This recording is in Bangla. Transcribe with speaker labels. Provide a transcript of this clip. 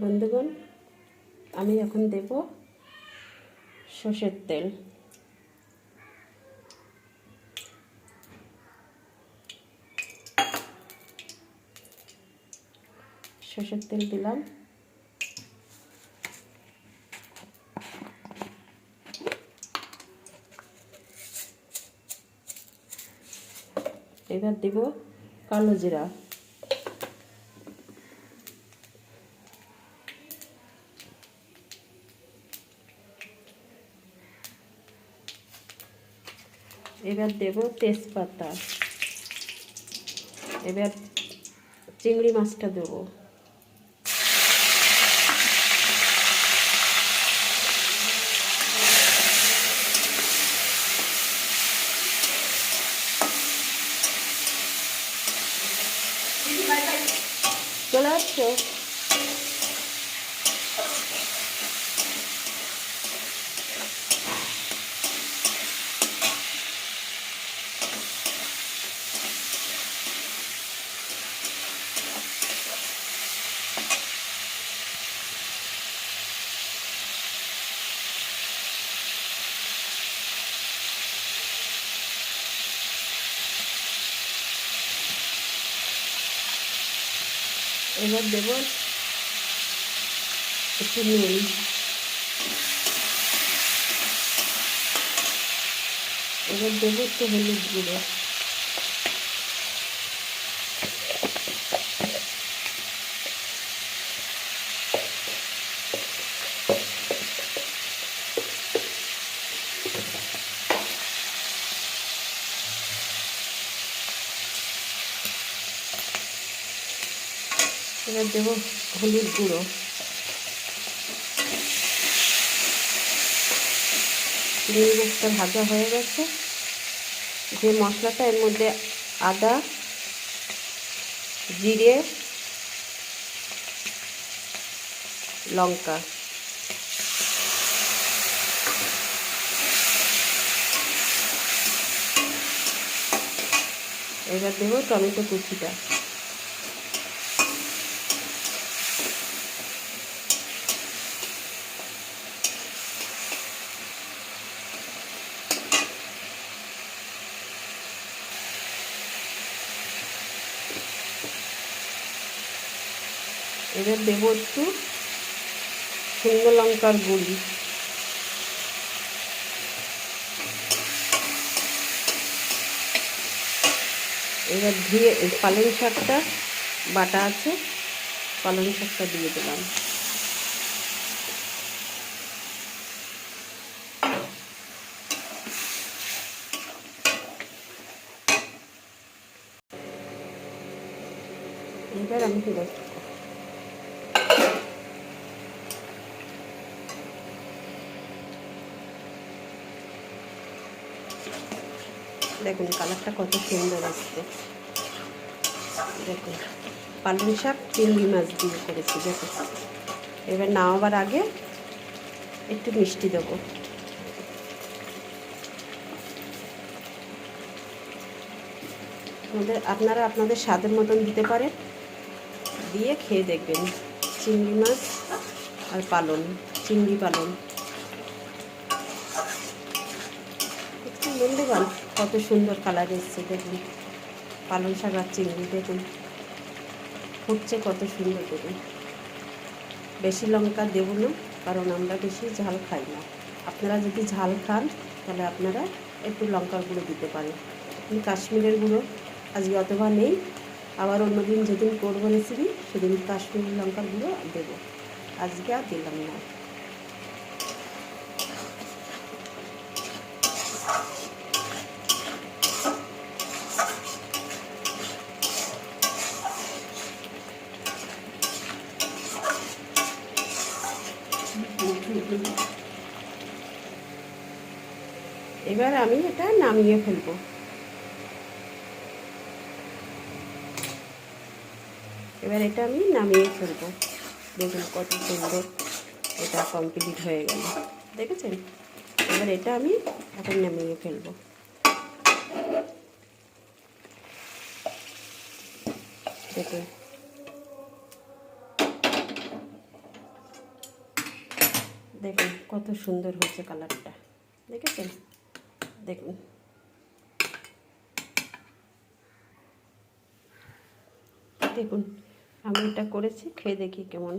Speaker 1: বন্ধুগণ, আমি এখন দেব সরষের তেল। সরষের তেল দিলাম। এবার দেব কালো জিরা। এবার দেব তেজপাতা। এবার চিংড়ি মাছটা দেব। চলে আসছো? এবার দেব একটু নুন। এবার দেব একটু হলুদ গুঁড়ো। এবার দেব হলুদ গুঁড়ো। চিংড়ি মাছটা ভাজা হয়ে গেছে। যে মশলাটা, এর মধ্যে আদা, জিরে, লঙ্কা, এবার দেব টমেটো কুচিটা। এবার দেব একটু শুকনো লঙ্কার গুঁড়ি। এবার ধুয়ে পালং শাকটা বাটা আছে, পালং শাকটা দিয়ে দিলাম। এবার আমি দেখুন কালারটা কত সুন্দর আসছে। দেখুন পালং শাক চিংড়ি মাছ দিয়ে করেছি। দেখুন এবার নামাবার আগে একটু মিষ্টি দেবো। আপনারা আপনাদের স্বাদের মতন দিতে পারেন, দিয়ে খেয়ে দেখবেন। চিংড়ি মাছ আর পালন, চিংড়ি পালন। বন্ধুগণ কত সুন্দর কালার এসছে। দেখুন পালং শাক আর চিংড়ি, দেখুন ফুটছে কত সুন্দর। দেখুন বেশি লঙ্কা দেব না, কারণ আমরা বেশি ঝাল খাই না। আপনারা যদি ঝাল খান তাহলে আপনারা একটু লঙ্কার গুঁড়ো দিতে পারেন। কাশ্মীরের গুঁড়ো আজকে অথবা নেই, আবার অন্যদিন যেদিন করবো রেসিপি সেদিন কাশ্মীরি লঙ্কার গুঁড়ো দেবো। আজকে আর দিলাম না। এবার আমি এটা নামিয়ে ফেলবো। এবার এটা আমি নামিয়ে ফেলবো। দেখুন কত সুন্দর এটা কমপ্লিট হয়ে গেল, দেখেছেন? এবার এটা আমি এখন নামিয়ে ফেলবো। দেখুন দেখুন কত সুন্দর হয়েছে কালারটা, দেখেছেন? দেখুন দেখুন আমি এটা করেছি, খেয়ে দেখি কেমন।